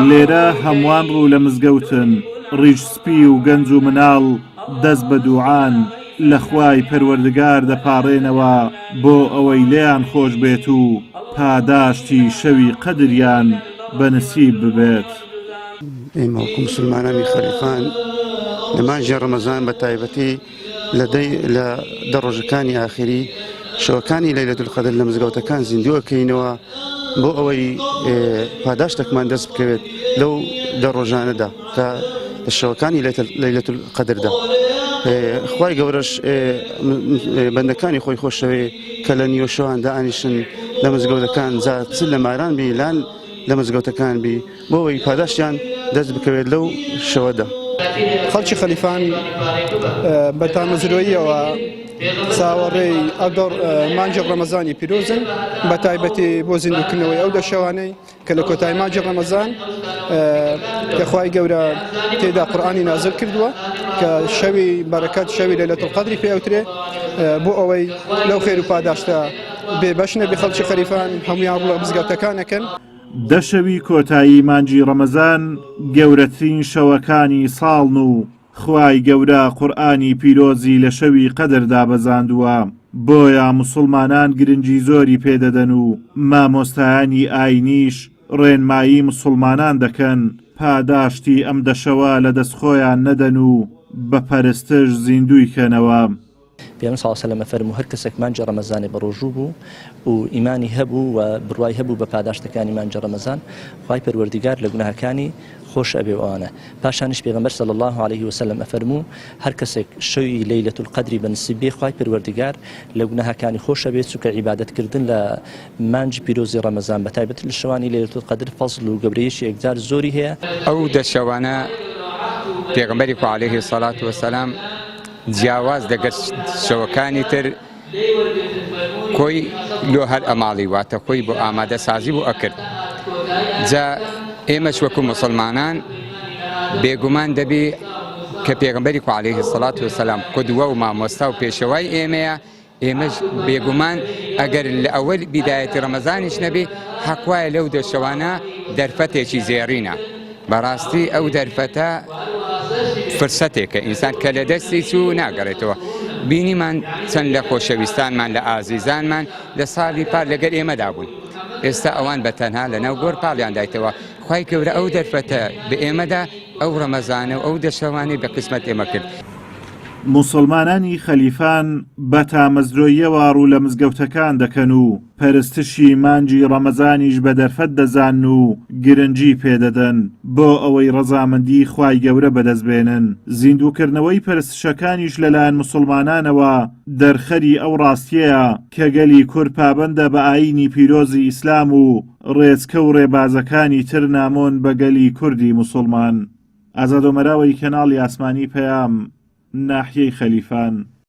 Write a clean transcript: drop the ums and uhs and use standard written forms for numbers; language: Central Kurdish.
لێرە هەمووان ڕوو لە مزگەوتن، ڕیشسپی و گەنج و مناڵ دەست بە دووعان لە خوای پەروەردگار دەپاڕێنەوە بۆ ئەوەی لێیان خۆش بێت و پاداشتی شەوی قەدریان بەنسیب ببێت. ئێمە وەکو موسڵمانانی خەریفان لە مانگی ڕەمەزان بە تایبەتی لە دە ڕۆژەکانی ئاخری شەوەکانی لەیلەتول قەدر لە مزگەوتەکان زیندووەکەینەوە بۆ ئەوەی پاداشتێکمان دەست بکەوێت لەو دە ڕۆژانەدا کە لە شەوەکانی لەیلەتول قەدردا. خوای گەورەش بەندەکانی خۆی خۆشەوێ کە لە نیوە شەوان دائانیشن لە مزگەوتەکان جا چ لە ماران بی لان لە مزگەوتەکان بی بۆ ئەوەی پاداشتیان دەست بکەوێت لەو شەوەدا. خەڵکی خەلیفان بە تامەزرۆییەوە چاوەڕێی مانگی ڕەمەزانی پیرۆزن بە تایبەتی بۆ زیندووکردنەوەی ئەو دەشەوانەی کە لە کۆتایی مانگی ڕەمەزان کە خوای گەورە تێدا قورئانی نازل کردووە کە شەوی بەرەکەت شەوی لەیلەتول قەدری پێوترێ بۆ ئەوەی لەو خێر و پاداشتە بێبەش نەبی خەڵکی خەلیفان هەمویان ڕوو لە مزگەوتەکانەکەن. دەشەوی کۆتایی مانگی ڕەمەزان گەورەترین شەوەکانی ساڵن و خوای گەورە قورئانی پیرۆزی لە شەوی قەدردا بەزاندووە، بۆیە موسڵمانان گرنگی زۆری پێدەدەن و مامۆستایانی ئاینیش ڕێنمایی موسڵمانان دەکەن پاداشتی ئەم دەشەوە لە دەستخۆیان نەدەن و بە پەرستش زیندوی کەنەوە. پێغەمبەر صلی الله علیه و سلم فەرموو هەر کەسێک مانگی ڕەمەزانی بەڕۆژوو بوو و ئیمانی هەبوو و بڕوای هەبوو بە پاداشتەکانی مانگی ڕەمەزان، خوای پەروەردگار لە گوناهەکانی خۆش ئەبێ ئەوانە. پاشانیش پێغەمبەر صلی الله علیه و سلم ئەفەرموو هەر کەسێک شەوی لەیلەتول قەدری بەنسیب بێ خوای پەروەردگار لە گوناهەکانی خۆش ئەبێ، چونکە عیبادەتکردن لە مانگی پیرۆزی ڕەمەزان بە تایبەت لە شەوانی لەیلەتول قەدر فەزڵ و گەورەیەکی یەکجار زۆری هەیە. ئەو دەشەوانە پێغەمبەری خوا عەلەیهی سەڵات وەسەلام جیاواز دەگەر شەوەکانی تر کۆی لۆ هەر ئەماڵی واتە خۆی بۆ ئامادە سازی بۆ ئەکرد. جا ئێمەش وەکو موسڵمانان بێگومان دەبێ کە پێغەمبەری خوا عەلەیهی سەڵات وەسەلام قودوە و مامۆستا و پێشەوای ئێمەیە، ئێمەش بێگومان ئەگەر لە ئەوەل بیدایەتی ڕەمەزانیش نەبێ حەقوایە لەو دەشەوانە دەرفەتێکی زێڕینە. بەڕاستی ئەو دەرفەتە فرسەتێکە ئینسان کە لە دەستی چوو ناگەڕێتەوە. بینیمان چەند لە خۆشەویستانمان لە ئازیزانمان لە ساڵی پار لەگەر ئێمەدا بوون، ئێستا ئەوان بە تەنها لەناو گۆڕ پاڵیان دایتەوە. خوای گەورە ئەو دەرفەتە بە ئێمەدا ئەو ڕەمەزانە و ئەو دەشەوانەی بە قسمەت ئێمە کرد. موسڵمانانی خەلیفان بە تامەزرۆییەوە ڕوو لە مزگەوتەکان دەکەن و پەرستشی مانگی ڕەمەزانیش بە دەرفەت دەزان و گرنگی پێدەدەن بۆ ئەوەی ڕەزامەندی خوای گەورە بەدەستبێنن. زیندووکردنەوەی پەرستشەکانیش لەلایەن موسڵمانانەوە دەرخەری ئەو ڕاستیەیە کە گەلی کورد پابەندە بە ئایینی پیرۆزی ئیسلام و ڕێچکە و ڕێبازەکانی تر نامۆن بە گەلی کوردی موسڵمان. ئازادۆمەراوەی کەناڵی ئاسمانی پەیام، ناحیەی خەلیفان.